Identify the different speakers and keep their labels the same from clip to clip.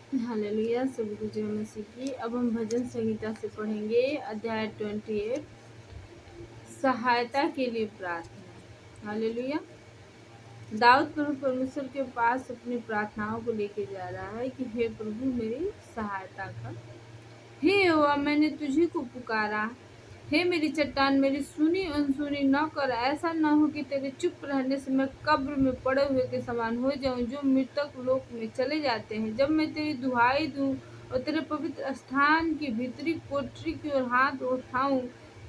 Speaker 1: Hallelujah. सभी को जय मसीह की। अब हम भजन संहिता से पढ़ेंगे अध्याय 28, सहायता के लिए प्रार्थना। हालेलुया। दाऊद प्रभु परमेश्वर के पास अपनी प्रार्थनाओं को लेके जा रहा है कि हे प्रभु मेरी सहायता कर। हे यहोवा, मैंने तुझी को पुकारा। हे मेरी चट्टान, मेरी सुनी अनसुनी न कर। ऐसा न हो कि तेरे चुप रहने से मैं कब्र में पड़े हुए के समान हो जाऊं, जो मृतक लोक में चले जाते हैं। जब मैं तेरी दुहाई दूं और तेरे पवित्र स्थान की भीतरी कोठरी की ओर हाथ उठाऊं,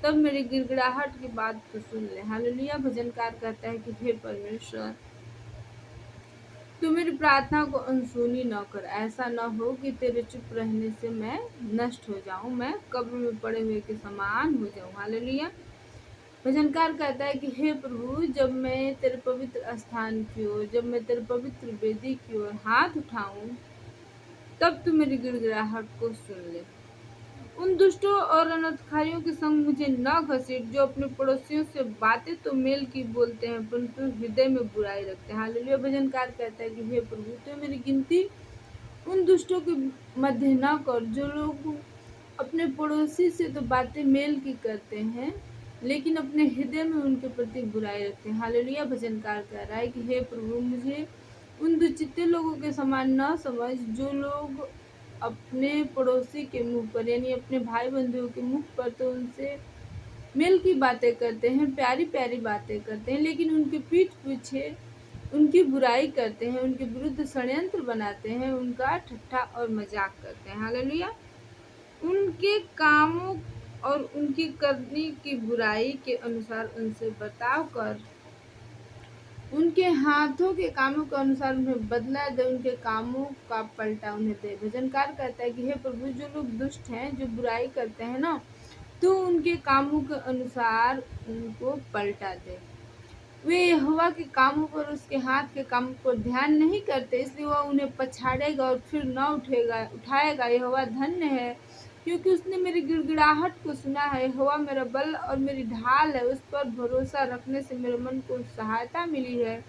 Speaker 1: तब मेरी गिड़गिड़ाहट की बात तो सुन ले। हालेलुया। भजनकार कहता है कि हे परमेश्वर, तू मेरी प्रार्थना को अनसुनी न कर। ऐसा न हो कि तेरे चुप रहने से मैं नष्ट हो जाऊं, मैं कब्र में पड़े हुए के समान हो जाऊं। हालेलुया। भजनकार कहता है कि हे प्रभु, जब मैं तेरे पवित्र स्थान की ओर, जब मैं तेरे पवित्र वेदी की ओर हाथ उठाऊं, तब तू मेरी गिड़गिड़ाहट को सुन ले। उन दुष्टों और अनर्थकारियों के संग मुझे न घसीट, जो अपने पड़ोसियों से बातें तो मेल की बोलते हैं, परंतु हृदय में बुराई रखते हैं। हालेलुया। भजनकार कहता है कि हे प्रभु, तो मेरी गिनती उन दुष्टों के मध्य न कर, जो लोग अपने पड़ोसी से तो बातें मेल की करते हैं, लेकिन अपने हृदय में उनके प्रति बुराई रखते हैं। हालेलुया। भजनकार कह रहा है कि हे प्रभु, मुझे उन दुचित्ते लोगों के समान न समझ, जो लोग अपने पड़ोसी के मुंह पर, यानी अपने भाई बंधुओं के मुख पर तो उनसे मेल की बातें करते हैं, प्यारी प्यारी बातें करते हैं, लेकिन उनके पीठ पीछे उनकी बुराई करते हैं, उनके विरुद्ध षड्यंत्र बनाते हैं, उनका ठट्ठा और मजाक करते हैं। हालेलुया। उनके कामों और उनकी करनी की बुराई के अनुसार उनसे बर्ताव कर, उनके हाथों के कामों के अनुसार उन्हें बदला दे, उनके कामों का पलटा उन्हें दे। भजनकार कहता है कि हे प्रभु, जो लोग दुष्ट हैं, जो बुराई करते हैं ना, तो उनके कामों के अनुसार उनको पलटा दे। वे यहोवा के कामों पर, उसके हाथ के कामों पर ध्यान नहीं करते, इसलिए वह उन्हें पछाड़ेगा और फिर न उठाएगा। यहोवा धन्य है, क्योंकि उसने मेरी गिड़गिड़ाहट को सुना है। यहोवा मेरा बल और मेरी ढाल है, उस पर भरोसा रखने से मेरे मन को सहायता मिली है,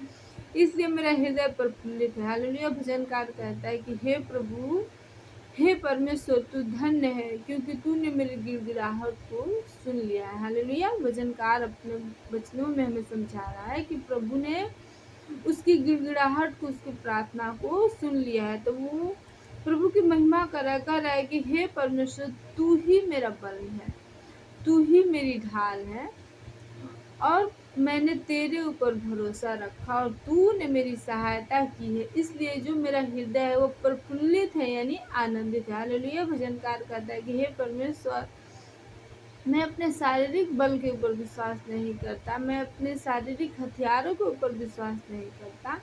Speaker 1: इसलिए मेरा हृदय प्रफुल्लित है। हालेलुया। भजनकार कहता है कि हे प्रभु, हे परमेश्वर, तू धन्य है, क्योंकि तूने मेरी गिड़गिड़ाहट को सुन लिया है। हालेलुया। भजनकार अपने वचनों में हमें समझा रहा है कि प्रभु ने उसकी गिड़गिड़ाहट को, उसकी प्रार्थना को सुन लिया है। तो वो प्रभु की महिमा कर रहा है कि हे परमेश्वर, तू ही मेरा बल है, तू ही मेरी ढाल है, और मैंने तेरे ऊपर भरोसा रखा और तूने मेरी सहायता की है, इसलिए जो मेरा हृदय है वो प्रफुल्लित है, यानी आनंदित है। हालेलुया। भजनकार कहता है कि हे परमेश्वर, मैं अपने शारीरिक बल के ऊपर विश्वास नहीं करता, मैं अपने शारीरिक हथियारों के ऊपर विश्वास नहीं करता,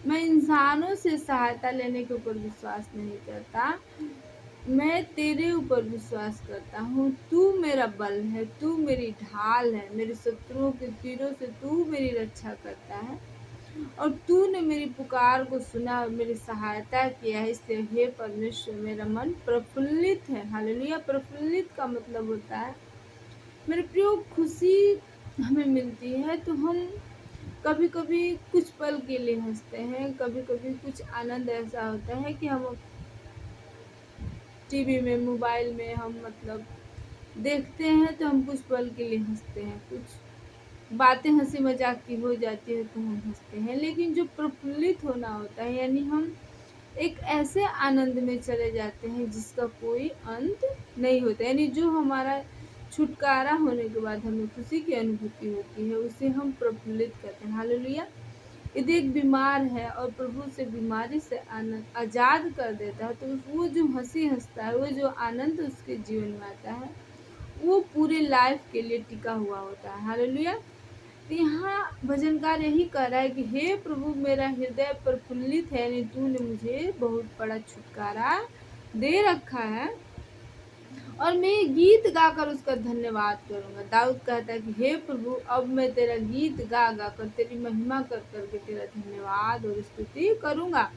Speaker 1: मैं इंसानों से सहायता लेने के ऊपर विश्वास नहीं करता, मैं तेरे ऊपर विश्वास करता हूँ। तू मेरा बल है, तू मेरी ढाल है, मेरे शत्रुओं के तीरों से तू मेरी रक्षा करता है, और तूने मेरी पुकार को सुना और मेरी सहायता किया है, इसलिए हे परमेश्वर, मेरा मन प्रफुल्लित है। हालेलुया। प्रफुल्लित का मतलब होता है, मेरे प्रियो, खुशी हमें मिलती है तो हम कभी कभी कुछ पल के लिए हंसते हैं, कभी कभी कुछ आनंद ऐसा होता है कि हम टीवी में, मोबाइल में हम देखते हैं तो हम कुछ पल के लिए हंसते हैं, कुछ बातें हंसी मजाक की हो जाती है तो हम हंसते हैं। लेकिन जो प्रफुल्लित होना होता है, यानी हम एक ऐसे आनंद में चले जाते हैं जिसका कोई अंत नहीं होता, यानी जो हमारा छुटकारा होने के बाद हमें खुशी की अनुभूति होती है, उसे हम प्रफुल्लित कहते हैं। हालेलुया। यदि एक बीमार है और प्रभु से बीमारी से आनंद आज़ाद कर देता है, तो वो जो हंसी हंसता है, वो जो आनंद उसके जीवन में आता है, वो पूरे लाइफ के लिए टिका हुआ होता है। हालेलुया। तो यहाँ भजनकार यही कह रहा है कि हे प्रभु, मेरा हृदय प्रफुल्लित है, यानी तूने मुझे बहुत बड़ा छुटकारा दे रखा है, और मैं ये गीत गाकर उसका धन्यवाद करूंगा। दाऊद कहता है कि हे प्रभु, अब मैं तेरा गीत गा गा कर, तेरी महिमा कर करके तेरा धन्यवाद और स्तुति करूंगा।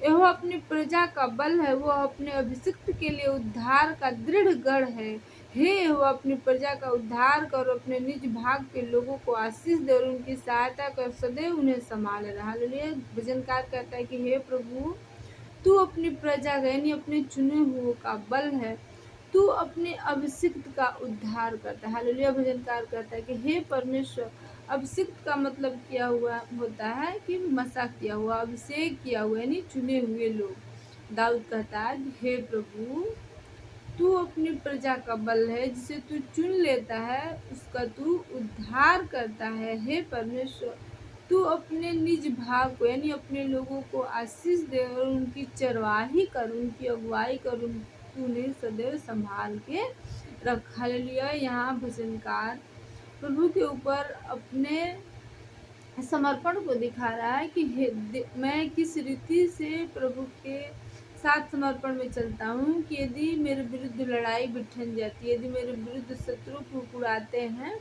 Speaker 1: यह अपनी प्रजा का बल है, वो अपने अभिषिक्त के लिए उद्धार का दृढ़ गढ़ है। हे यहोवा, अपनी प्रजा का उद्धार कर, अपने निज भाग के लोगों को आशीष दे और उनकी सहायता कर, सदैव उन्हें संभाले रहा। हालेलुया। भजनकार कहता है कि हे प्रभु, तू अपनी प्रजा का यानी अपने चुने हुओं का बल है। तू अपने अभिषिक्त का उद्धार करता है। हालेलुया। भजनकार कहता है कि हे परमेश्वर, अभिषिक्त का मतलब किया हुआ होता है कि मसा किया हुआ, अभिषेक किया हुआ यानी चुने हुए लोग। दाऊद कहता है, हे प्रभु, तू अपनी प्रजा का बल है, जिसे तू चुन लेता है उसका तू उद्धार करता है। हे परमेश्वर, तू अपने निज भाग को यानी अपने लोगों को आशीष दे और उनकी चरवाही कर, उनकी अगुवाई कर, तू उन्हें सदैव संभाल के रख। हालेलुया। यहाँ भजनकार प्रभु के ऊपर अपने समर्पण को दिखा रहा है कि मैं किस रीति से प्रभु के साथ समर्पण में चलता हूँ कि यदि मेरे विरुद्ध लड़ाई बिठन जाती है, यदि मेरे विरुद्ध शत्रु कुड़कुड़ाते हैं,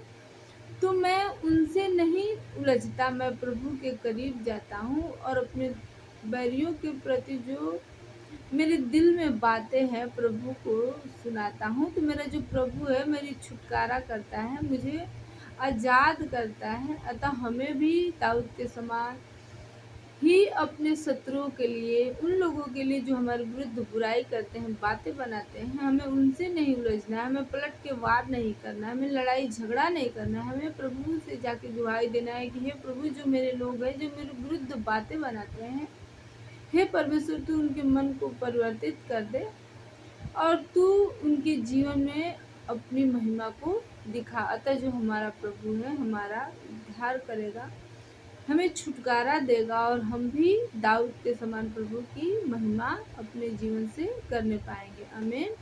Speaker 1: तो मैं उनसे नहीं उलझता। मैं प्रभु के करीब जाता हूँ और अपने बैरियों के प्रति जो मेरे दिल में बातें हैं प्रभु को सुनाता हूँ। तो मेरा जो प्रभु है मेरी छुटकारा करता है, मुझे आज़ाद करता है। अतः हमें भी दाऊद के समान ही अपने शत्रुओं के लिए, उन लोगों के लिए जो हमारे विरुद्ध बुराई करते हैं, बातें बनाते हैं, हमें उनसे नहीं उलझना है, हमें पलट के वार नहीं करना है, हमें लड़ाई झगड़ा नहीं करना है। हमें प्रभु से जाके दुहाई देना है कि हे प्रभु, जो मेरे लोग हैं, जो मेरे विरुद्ध बातें बनाते हैं, हे परमेश्वर, तू उनके मन को परिवर्तित कर दे और तू उनके जीवन में अपनी महिमा को दिखा। अतः जो हमारा प्रभु है हमारा उद्धार करेगा, हमें छुटकारा देगा और हम भी दाऊद के समान प्रभु की महिमा अपने जीवन से करने पाएंगे। आमीन।